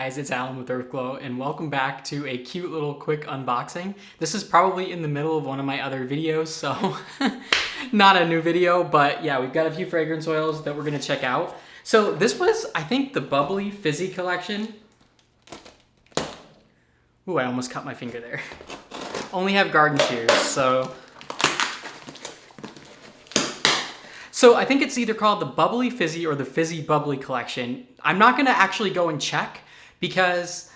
Guys, it's Alan with 𝗏𝗏𝗘𝗚 and welcome back to a cute little quick unboxing. This is probably in the middle of one of my other videos, so not a new video, but yeah, we've got a few fragrance oils that we're gonna check out. So this was, I think, the Bubbly Fizzy collection. Ooh, I almost cut my finger there. Only have garden shears, so I think it's either called the Bubbly Fizzy or the Fizzy Bubbly collection. I'm not gonna actually go and check, because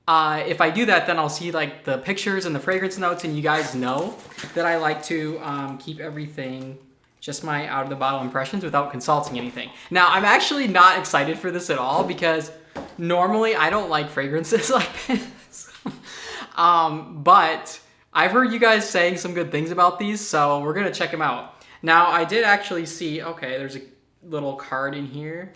if I do that, then I'll see like the pictures and the fragrance notes, and you guys know that I like to keep everything just my out of the bottle impressions without consulting anything. Now, I'm actually not excited for this at all, because normally I don't like fragrances like this. But I've heard you guys saying some good things about these, so we're gonna check them out. Now, I did actually see, okay, there's a little card in here,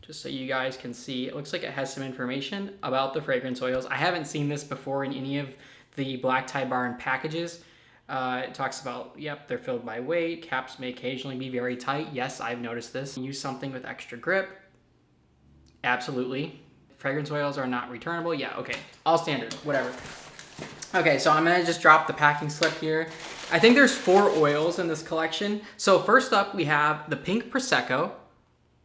just so you guys can see. It looks like it has some information about the fragrance oils. I haven't seen this before in any of the Black Tie Barn packages. It talks about, yep, they're filled by weight. Caps may occasionally be very tight. Yes, I've noticed this. Use something with extra grip. Absolutely. Fragrance oils are not returnable. Yeah, okay. All standard, whatever. Okay, so I'm gonna just drop the packing slip here. I think there's 4 oils in this collection. So first up, we have the Pink Prosecco.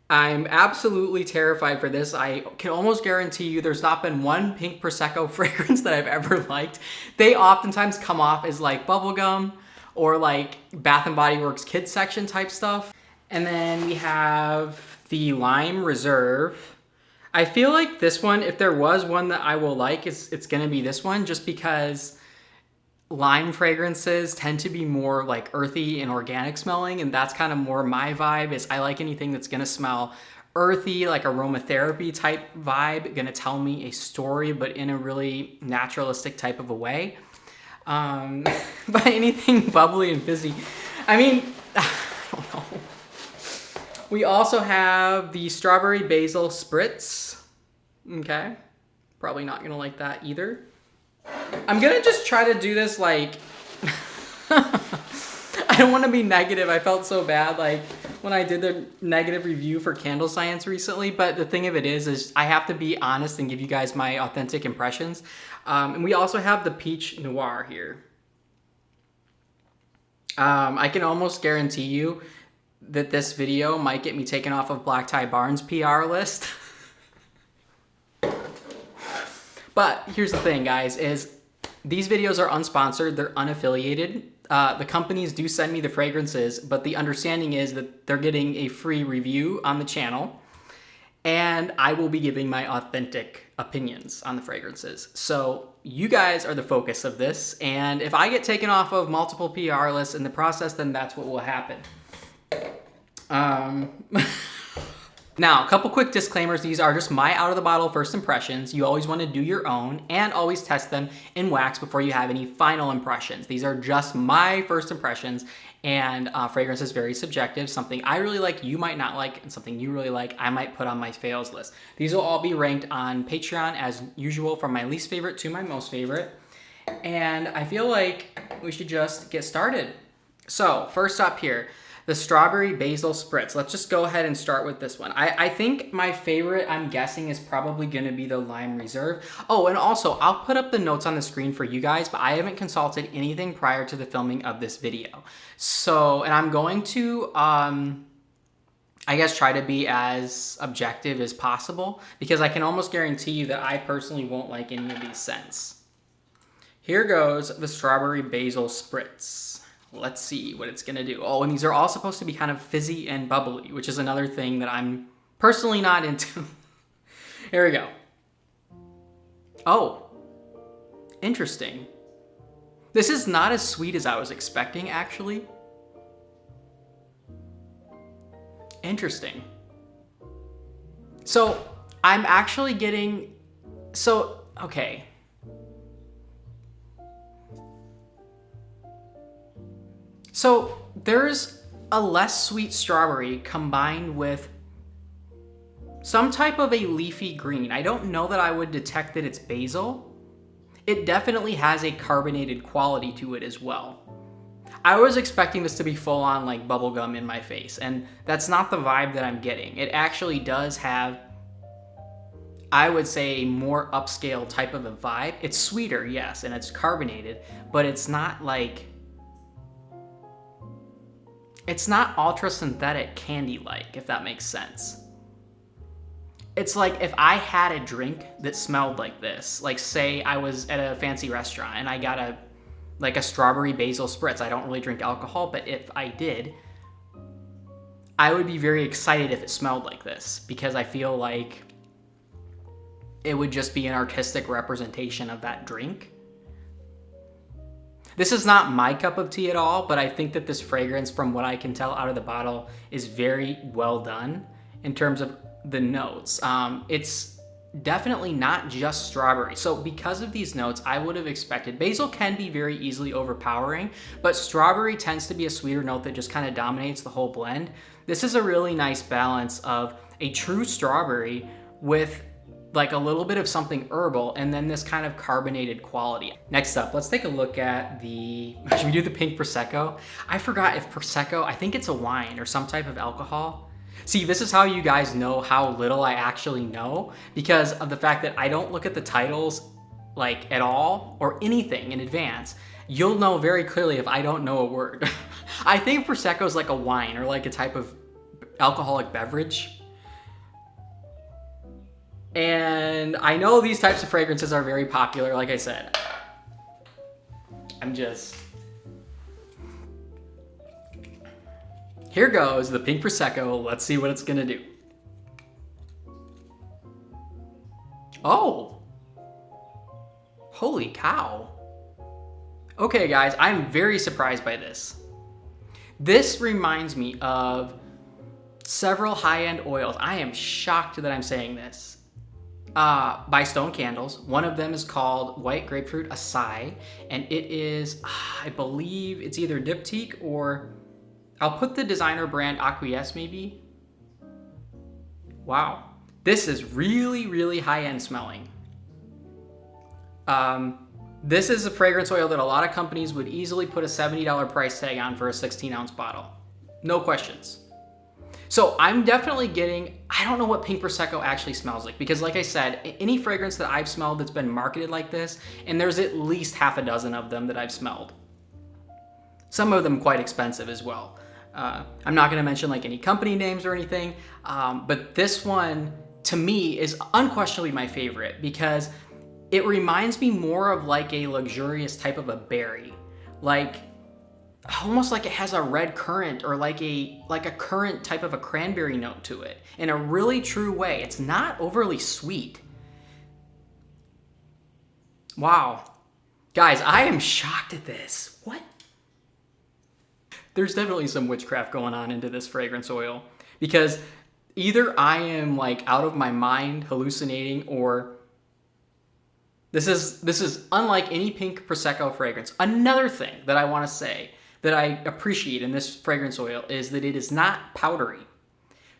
I'm absolutely terrified for this. I can almost guarantee you there's not been one Pink Prosecco fragrance that I've ever liked. They oftentimes come off as like bubblegum or like Bath & Body Works kids section type stuff. And then we have the Lime Reserve. I feel like this one, if there was one that I will like, it's gonna be this one, just because lime fragrances tend to be more like earthy and organic smelling, and that's kind of more my vibe. Is I like anything that's gonna smell earthy, like aromatherapy type vibe, gonna tell me a story, but in a really naturalistic type of a way. But anything bubbly and fizzy, I mean, I don't know. We also have the Strawberry Basil Spritz. Okay, probably not gonna like that either. I'm gonna just try to do this like, I don't want to be negative. I felt so bad like when I did the negative review for Candle Science recently, but the thing of it is I have to be honest and give you guys my authentic impressions. And we also have the Peach Noire here. I can almost guarantee you that this video might get me taken off of Black Tie Barn's PR list. But here's the thing, guys, is these videos are unsponsored, they're unaffiliated. The companies do send me the fragrances, but the understanding is that they're getting a free review on the channel, and I will be giving my authentic opinions on the fragrances. So you guys are the focus of this, and if I get taken off of multiple PR lists in the process, then that's what will happen. Now, a couple quick disclaimers. These are just my out-of-the-bottle first impressions. You always want to do your own and always test them in wax before you have any final impressions. These are just my first impressions, and fragrance is very subjective. Something I really like, you might not like, and something you really like, I might put on my fails list. These will all be ranked on Patreon as usual, from my least favorite to my most favorite. And I feel like we should just get started. So, first up here, the Strawberry Basil Spritz. Let's just go ahead and start with this one. I think my favorite, I'm guessing, is probably gonna be the Lime Reserve. Oh, and also, I'll put up the notes on the screen for you guys, but I haven't consulted anything prior to the filming of this video. So, and I'm going to, I guess, try to be as objective as possible, because I can almost guarantee you that I personally won't like any of these scents. Here goes the Strawberry Basil Spritz. Let's see what it's gonna do. Oh, and these are all supposed to be kind of fizzy and bubbly, which is another thing that I'm personally not into. Here we go. Oh, interesting. This is not as sweet as I was expecting, actually. Interesting. So I'm actually getting, okay. So there's a less sweet strawberry combined with some type of a leafy green. I don't know that I would detect that it's basil. It definitely has a carbonated quality to it as well. I was expecting this to be full on like bubblegum in my face, and that's not the vibe that I'm getting. It actually does have I would say, more upscale type of a vibe. It's sweeter, yes, and it's carbonated, but it's not like, it's not ultra synthetic candy-like, if that makes sense. It's like if I had a drink that smelled like this, like say I was at a fancy restaurant and I got a strawberry basil spritz. I don't really drink alcohol, but if I did, I would be very excited if it smelled like this, because I feel like it would just be an artistic representation of that drink. This is not my cup of tea at all, but I think that this fragrance, from what I can tell out of the bottle, is very well done in terms of the notes. It's definitely not just strawberry. So because of these notes, I would have expected, basil can be very easily overpowering, but strawberry tends to be a sweeter note that just kind of dominates the whole blend. This is a really nice balance of a true strawberry with like a little bit of something herbal, and then this kind of carbonated quality. Next up, let's take a look at should we do the Pink Prosecco? I forgot if Prosecco, I think it's a wine or some type of alcohol. See, this is how you guys know how little I actually know, because of the fact that I don't look at the titles like at all or anything in advance. You'll know very clearly if I don't know a word. I think Prosecco is like a wine or like a type of alcoholic beverage. And I know these types of fragrances are very popular, like I said. Here goes the Pink Prosecco. Let's see what it's gonna do. Oh, holy cow. Okay guys, I'm very surprised by this. This reminds me of several high-end oils. I am shocked that I'm saying this. By Stone Candles. One of them is called White Grapefruit Acai, and it is, I believe it's either Diptyque or, I'll put the designer brand 𝗀𝗧𝗦 maybe. Wow, this is really, really high-end smelling. This is a fragrance oil that a lot of companies would easily put a $70 price tag on for a 16-ounce bottle. No questions. So I'm definitely getting, I don't know what Pink Prosecco actually smells like, because like I said, any fragrance that I've smelled that's been marketed like this, and there's at least half a dozen of them that I've smelled. Some of them quite expensive as well. I'm not gonna mention like any company names or anything, but this one to me is unquestionably my favorite, because it reminds me more of like a luxurious type of a berry. Like, almost like it has a red currant or like a currant type of a cranberry note to it in a really true way. It's not overly sweet. Wow. Guys, I am shocked at this. What? There's definitely some witchcraft going on into this fragrance oil, because either I am like out of my mind hallucinating, or this is unlike any Pink Prosecco fragrance. Another thing that I want to say that I appreciate in this fragrance oil is that it is not powdery.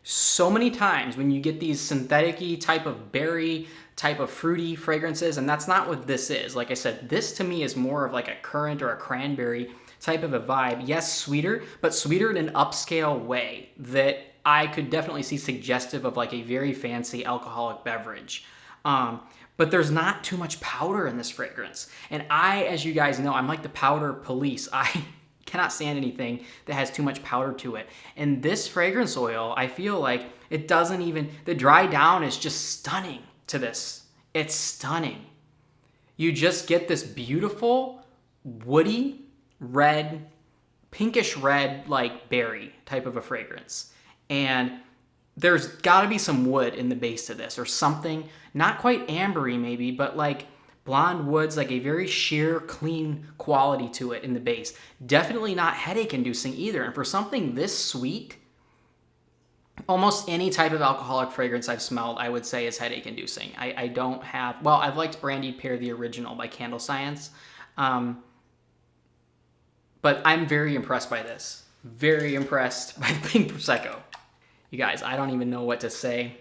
So many times when you get these synthetic-y type of berry, type of fruity fragrances, and that's not what this is. Like I said, this to me is more of like a currant or a cranberry type of a vibe. Yes, sweeter, but sweeter in an upscale way that I could definitely see suggestive of like a very fancy alcoholic beverage. But there's not too much powder in this fragrance. And I, as you guys know, I'm like the powder police. I cannot stand anything that has too much powder to it. And this fragrance oil, I feel like it doesn't even, the dry down is just stunning to this. It's stunning. You just get this beautiful, woody, red, pinkish red, like berry type of a fragrance. And there's gotta be some wood in the base of this, or something, not quite ambery maybe, but like blonde woods, like a very sheer, clean quality to it in the base. Definitely not headache inducing either. And for something this sweet, almost any type of alcoholic fragrance I've smelled, I would say is headache inducing. I don't have, well, I've liked Brandied Pear, the original by Candle Science. But I'm very impressed by this. Very impressed by the Pink Prosecco. You guys, I don't even know what to say.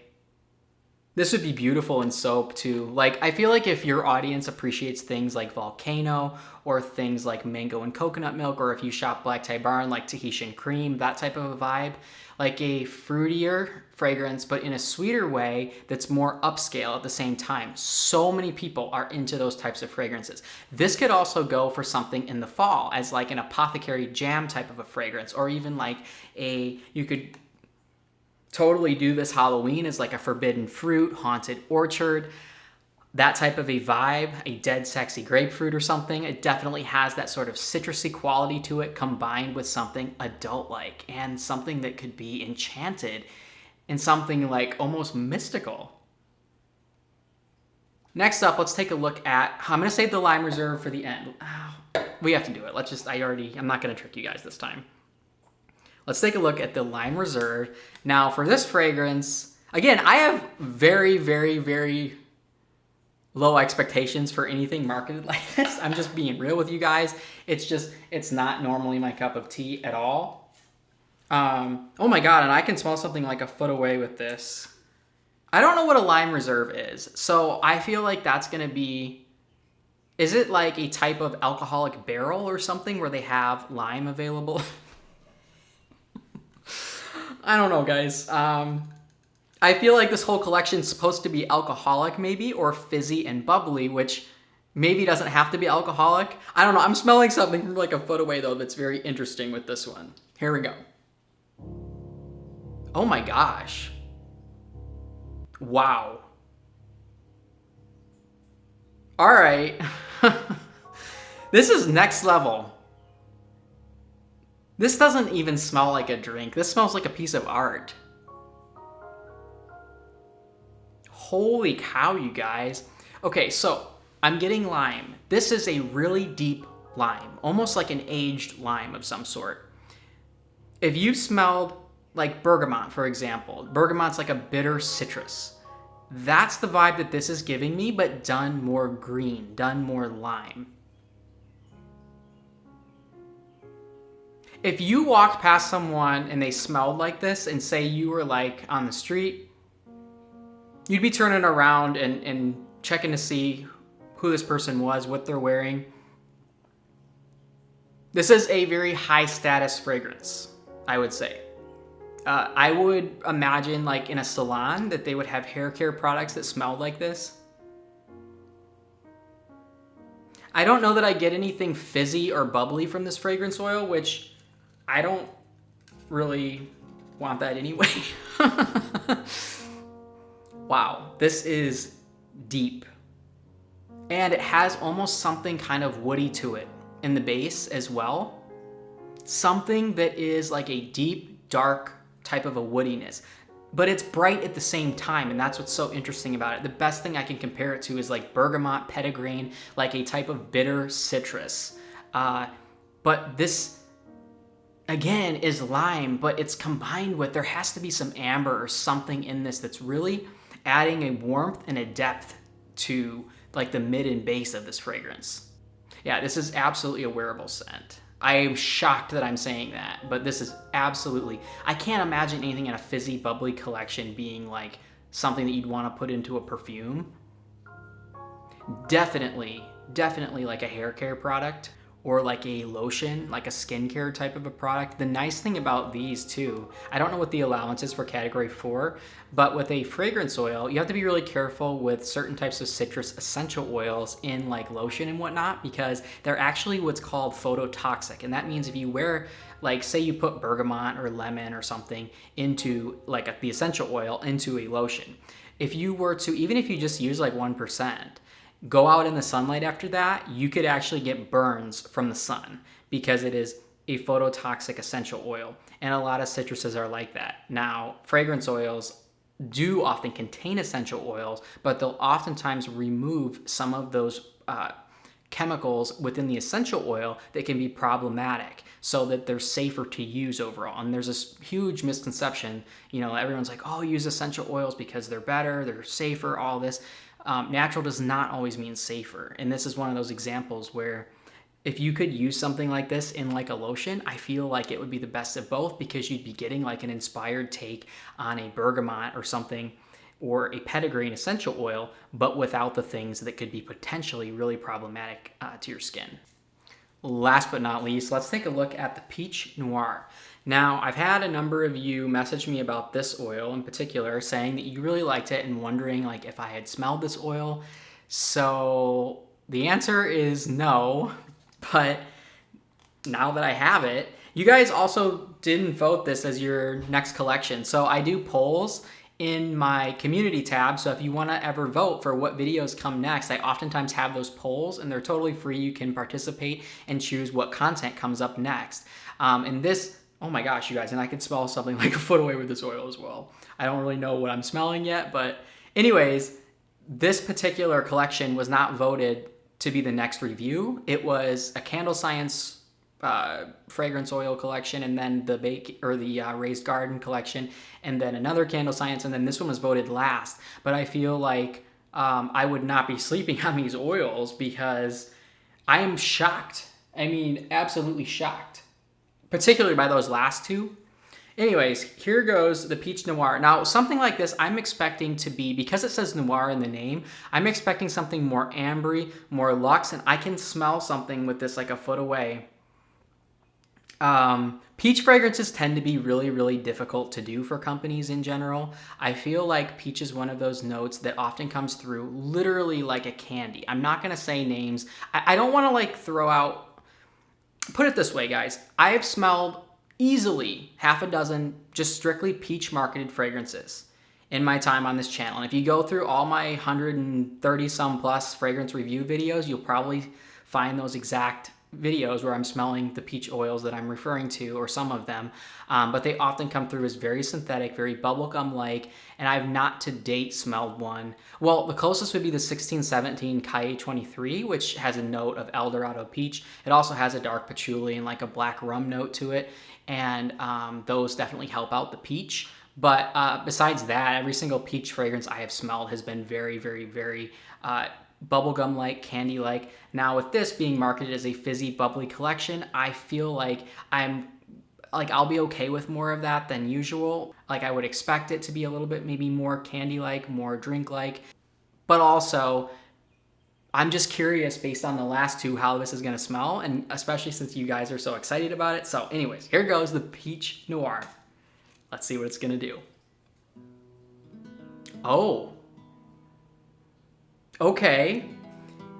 This would be beautiful in soap too. Like, I feel like if your audience appreciates things like Volcano or things like mango and coconut milk, or if you shop Black Tie Barn like Tahitian cream, that type of a vibe, like a fruitier fragrance, but in a sweeter way that's more upscale at the same time. So many people are into those types of fragrances. This could also go for something in the fall as like an apothecary jam type of a fragrance, or even like you could totally do this Halloween as like a forbidden fruit, haunted orchard, that type of a vibe, a dead sexy grapefruit or something. It definitely has that sort of citrusy quality to it combined with something adult-like and something that could be enchanted and something like almost mystical. Next up, let's take a look at, I'm gonna save the Lime Reserve for the end. We have to do it. I'm not gonna trick you guys this time. Let's take a look at the Lime Reserve. Now for this fragrance, again, I have very, very, very low expectations for anything marketed like this. I'm just being real with you guys. It's not normally my cup of tea at all. Oh my God, and I can smell something like a foot away with this. I don't know what a Lime Reserve is, so I feel like that's gonna be, is it like a type of alcoholic barrel or something where they have lime available? I don't know, guys. I feel like this whole collection is supposed to be alcoholic maybe, or fizzy and bubbly, which maybe doesn't have to be alcoholic. I don't know. I'm smelling something from like a foot away though that's very interesting with this one. Here we go. Oh my gosh. Wow. All right. This is next level. This doesn't even smell like a drink. This smells like a piece of art. Holy cow, you guys. Okay, so I'm getting lime. This is a really deep lime, almost like an aged lime of some sort. If you've smelled like bergamot, for example, bergamot's like a bitter citrus. That's the vibe that this is giving me, but done more green, done more lime. If you walked past someone and they smelled like this, and say you were like on the street, you'd be turning around and checking to see who this person was, what they're wearing. This is a very high status fragrance, I would say. I would imagine like in a salon that they would have hair care products that smelled like this. I don't know that I get anything fizzy or bubbly from this fragrance oil, which I don't really want that anyway. Wow, this is deep. And it has almost something kind of woody to it in the base as well. Something that is like a deep, dark type of a woodiness. But it's bright at the same time, and that's what's so interesting about it. The best thing I can compare it to is like bergamot, petitgrain, like a type of bitter citrus. But this, again, is lime, but it's combined with, there has to be some amber or something in this that's really adding a warmth and a depth to like the mid and base of this fragrance. Yeah, this is absolutely a wearable scent. I am shocked that I'm saying that, but this is absolutely, I can't imagine anything in a fizzy, bubbly collection being like something that you'd want to put into a perfume. Definitely like a hair care product or like a lotion, like a skincare type of a product. The nice thing about these too, I don't know what the allowance is for category 4, but with a fragrance oil, you have to be really careful with certain types of citrus essential oils in like lotion and whatnot, because they're actually what's called phototoxic. And that means if you wear, like say you put bergamot or lemon or something into like the essential oil into a lotion, if you were to, even if you just use like 1%, go out in the sunlight after that, you could actually get burns from the sun because it is a phototoxic essential oil. And a lot of citruses are like that. Now, fragrance oils do often contain essential oils, but they'll oftentimes remove some of those chemicals within the essential oil that can be problematic so that they're safer to use overall. And there's this huge misconception, you know, everyone's like, oh, use essential oils because they're better, they're safer, all this. Natural does not always mean safer. And this is one of those examples where if you could use something like this in like a lotion, I feel like it would be the best of both, because you'd be getting like an inspired take on a bergamot or something or a petitgrain essential oil, but without the things that could be potentially really problematic to your skin. Last but not least, let's take a look at the Peach Noire. Now, I've had a number of you message me about this oil in particular, saying that you really liked it and wondering like if I had smelled this oil. So the answer is no, but now that I have it, you guys also didn't vote this as your next collection. So I do polls in my community tab. So if you want to ever vote for what videos come next, I oftentimes have those polls and they're totally free. You can participate and choose what content comes up next. And this, oh my gosh, you guys, and I can smell something like a foot away with this oil as well. I don't really know what I'm smelling yet, but anyways, this particular collection was not voted to be the next review. It was a Candle Science fragrance oil collection, and then the Raised Garden collection, and then another Candle Science, and then this one was voted last. But I feel like I would not be sleeping on these oils because I am shocked. I mean, absolutely shocked, particularly by those last two. Anyways, here goes the Peach Noire. Now, something like this, I'm expecting to be, because it says Noire in the name, I'm expecting something more ambery, more luxe, and I can smell something with this like a foot away. Peach fragrances tend to be really, really difficult to do for companies in general. I feel like peach is one of those notes that often comes through literally like a candy. I'm not going to say names. I don't want to like throw out, put it this way, guys. I have smelled easily half a dozen just strictly peach marketed fragrances in my time on this channel. And if you go through all my 130 some plus fragrance review videos, you'll probably find those exact videos where I'm smelling the peach oils that I'm referring to, or some of them, but they often come through as very synthetic, very bubblegum-like, and I've not to date smelled one. Well, the closest would be the 1617 Cahiers 23, which has a note of Eldorado peach. It also has a dark patchouli and like a black rum note to it, and those definitely help out the peach. But besides that, every single peach fragrance I have smelled has been very, very, very bubblegum-like, candy-like. Now with this being marketed as a fizzy, bubbly collection, I feel like I'll be okay with more of that than usual. Like I would expect it to be a little bit maybe more candy-like, more drink-like. But also, I'm just curious based on the last two how this is gonna smell, and especially since you guys are so excited about it. So anyways, here goes the Peach Noire. Let's see what it's gonna do. Oh. Okay,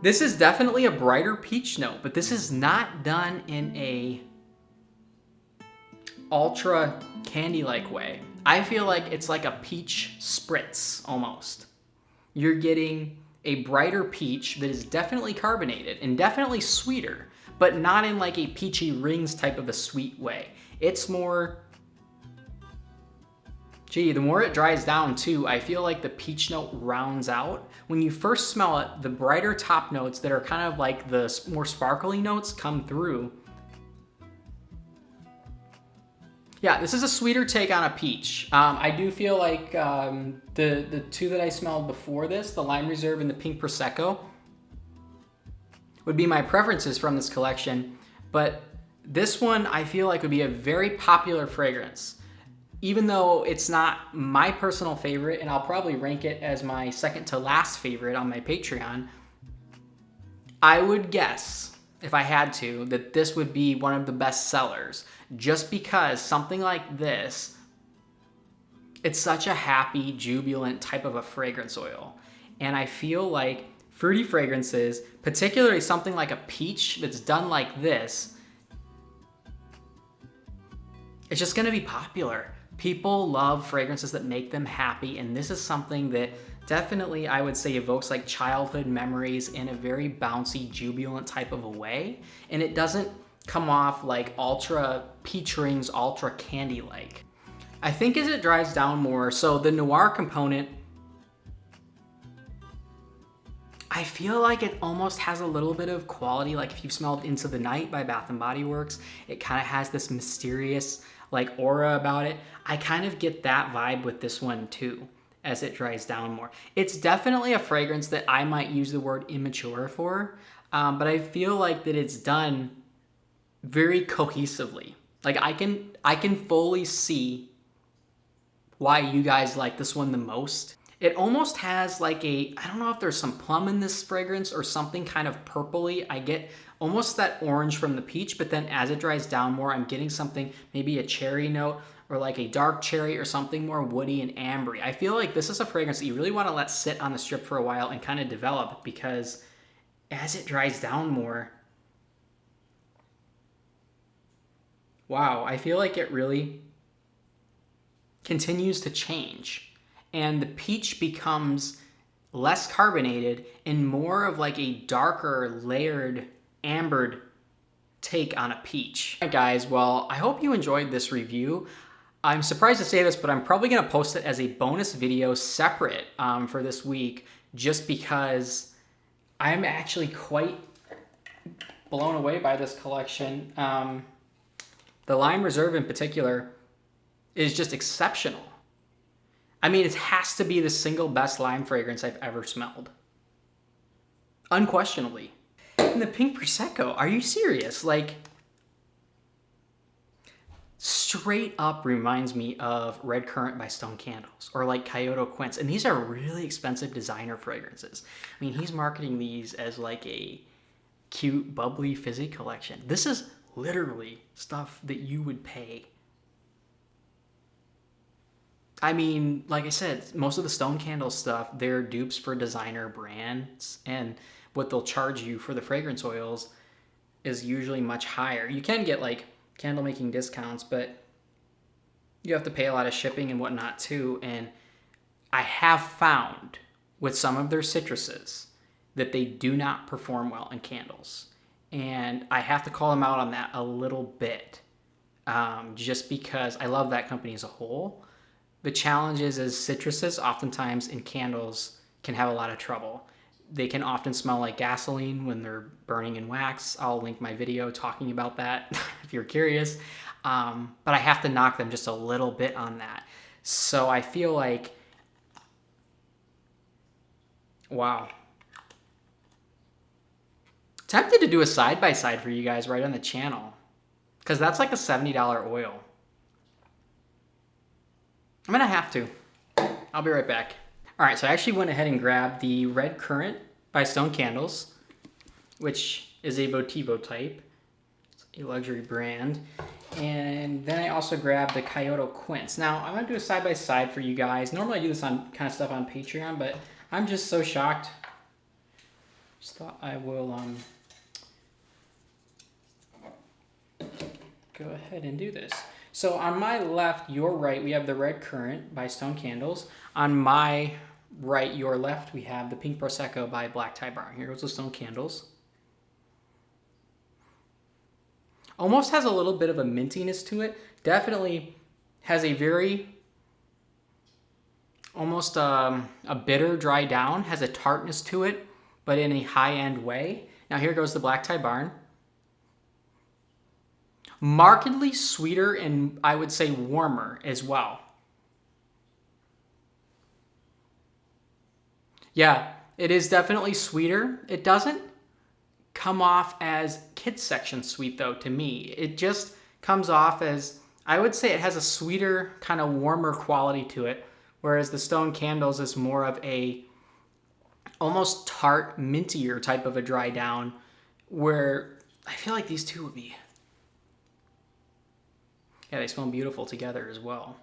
this is definitely a brighter peach note, but this is not done in a ultra candy-like way. I feel like it's like a peach spritz almost. You're getting a brighter peach that is definitely carbonated and definitely sweeter, but not in like a peachy rings type of a sweet way. It's more, gee, the more it dries down too, I feel like the peach note rounds out. When you first smell it, the brighter top notes that are kind of like the more sparkly notes come through. Yeah, this is a sweeter take on a peach. I do feel like the two that I smelled before this, the Lime Reserve and the Pink Prosecco, would be my preferences from this collection. But this one I feel like would be a very popular fragrance. Even though it's not my personal favorite, and I'll probably rank it as my second to last favorite on my Patreon, I would guess, if I had to, that this would be one of the best sellers. Just because something like this, it's such a happy, jubilant type of a fragrance oil. And I feel like fruity fragrances, particularly something like a peach that's done like this, it's just gonna be popular. People love fragrances that make them happy, and this is something that definitely I would say evokes like childhood memories in a very bouncy, jubilant type of a way, and it doesn't come off like ultra peach rings, ultra candy-like. I think as it dries down more, so the noir component, I feel like it almost has a little bit of quality, like if you've smelled Into the Night by Bath & Body Works, it kind of has this mysterious like aura about it. I kind of get that vibe with this one too, as it dries down more. It's definitely a fragrance that I might use the word immature for, but I feel like that it's done very cohesively. Like I can fully see why you guys like this one the most. It almost has like a, I don't know if there's some plum in this fragrance or something kind of purpley. I get almost that orange from the peach, but then as it dries down more, I'm getting something, maybe a cherry note or like a dark cherry or something more woody and ambery. I feel like this is a fragrance that you really want to let sit on the strip for a while and kind of develop, because as it dries down more, wow, I feel like it really continues to change. And the peach becomes less carbonated and more of like a darker, layered, ambered take on a peach. All right, guys, well, I hope you enjoyed this review. I'm surprised to say this, but I'm probably gonna post it as a bonus video separate for this week, just because I'm actually quite blown away by this collection. The Lime Reserve in particular is just exceptional. I mean, it has to be the single best lime fragrance I've ever smelled. Unquestionably. And the Pink Prosecco, are you serious? Like, straight up reminds me of Red Currant by Stone Candles or like 𝗂𝗏𝗄𝗧. And these are really expensive designer fragrances. I mean, he's marketing these as like a cute, bubbly, fizzy collection. This is literally stuff that you would pay. I mean, like I said, most of the Stone Candle stuff, they're dupes for designer brands, and what they'll charge you for the fragrance oils is usually much higher. You can get like candle making discounts, but you have to pay a lot of shipping and whatnot too. And I have found with some of their citruses that they do not perform well in candles. And I have to call them out on that a little bit, just because I love that company as a whole. The challenge is citruses oftentimes in candles can have a lot of trouble. They can often smell like gasoline when they're burning in wax. I'll link my video talking about that if you're curious. But I have to knock them just a little bit on that. So I feel like, wow. Tempted to do a side-by-side for you guys right on the channel, because that's like a $70 oil. I'm gonna have to. I'll be right back. All right, so I actually went ahead and grabbed the Red Currant by Stone Candles, which is a Votivo type. It's a luxury brand. And then I also grabbed the 𝗂𝗏𝗄𝗧. Now, I'm gonna do a side-by-side for you guys. Normally I do this on kind of stuff on Patreon, but I'm just so shocked. Just thought I will go ahead and do this. So on my left, your right, we have the Red Currant by Stone Candles. On my right, your left, we have the Pink Prosecco by Black Tie Barn. Here goes the Stone Candles. Almost has a little bit of a mintiness to it. Definitely has a very, almost a bitter dry down. Has a tartness to it, but in a high-end way. Now here goes the Black Tie Barn. Markedly sweeter and I would say warmer as well. Yeah, it is definitely sweeter. It doesn't come off as kids section sweet though to me. It just comes off as, I would say it has a sweeter, kind of warmer quality to it, whereas the Stone Candles is more of a almost tart, mintier type of a dry down, where I feel like these two would be, yeah, they smell beautiful together as well.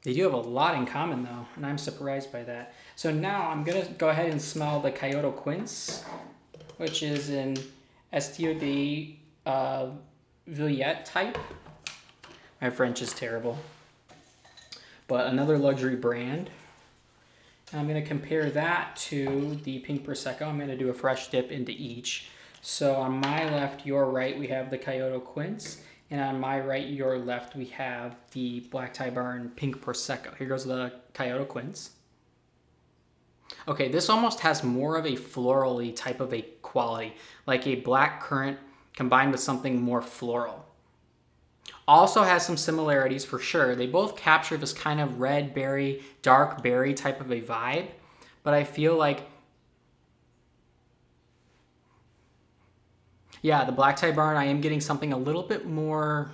They do have a lot in common though, and I'm surprised by that. So now I'm gonna go ahead and smell the 𝗂𝗏𝗄𝗧, which is an 𝗬𝗏𝗍𝗍𝗍 type. My French is terrible. But another luxury brand. And I'm gonna compare that to the Pink Prosecco. I'm gonna do a fresh dip into each. So on my left, your right, we have the 𝗂𝗏𝗄𝗧, and on my right, your left, we have the Black Tie Barn Pink Prosecco. Here goes the 𝗂𝗏𝗄𝗧. Okay, this almost has more of a florally type of a quality, like a black currant combined with something more floral. Also has some similarities for sure. They both capture this kind of red berry, dark berry type of a vibe, but I feel like, yeah, the Black Tie Barn, I am getting something a little bit more,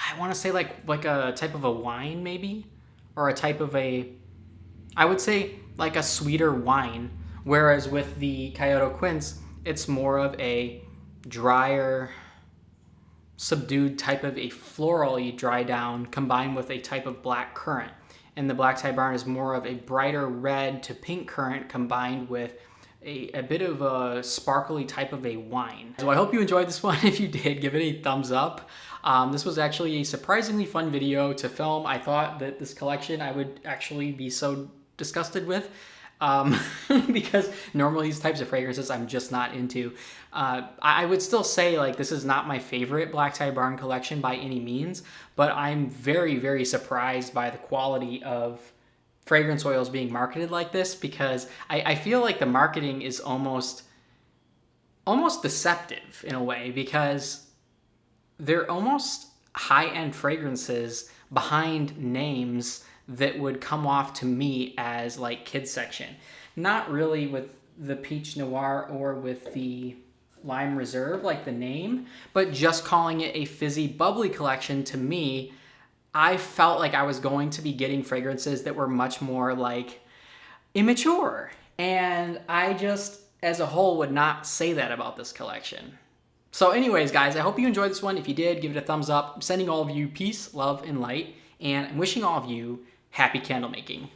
I want to say like a type of a wine maybe, or a type of I would say like a sweeter wine. Whereas with the Kyoto Quince, it's more of a drier, subdued type of a floral-y dry down combined with a type of black currant. And the Black Tie Barn is more of a brighter red to pink currant combined with a bit of a sparkly type of a wine. So I hope you enjoyed this one. If you did, give it a thumbs up. This was actually a surprisingly fun video to film. I thought that this collection I would actually be so disgusted with. Because normally these types of fragrances I'm just not into. I would still say like this is not my favorite Black Tie Barn collection by any means, but I'm very, very surprised by the quality of fragrance oils being marketed like this, because I feel like the marketing is almost deceptive in a way, because they're almost high-end fragrances behind names that would come off to me as like kids section. Not really with the Peach Noire or with the Lime Reserve, like the name, but just calling it a fizzy bubbly collection, to me, I felt like I was going to be getting fragrances that were much more like immature. And I just, as a whole, would not say that about this collection. So anyways, guys, I hope you enjoyed this one. If you did, give it a thumbs up. I'm sending all of you peace, love, and light, and I'm wishing all of you happy candle making.